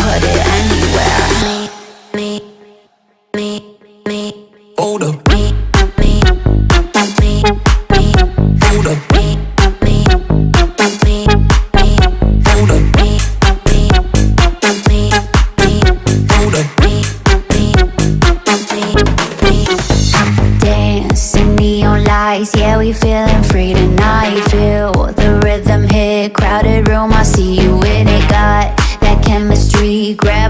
put it anywhere. Me, Hold up, me, hold up, me, hold up, hold up. Dancing neon lights, yeah, we feeling free tonight. Feel the rhythm hit, crowded room, I see you in it. Got that chemistry, grab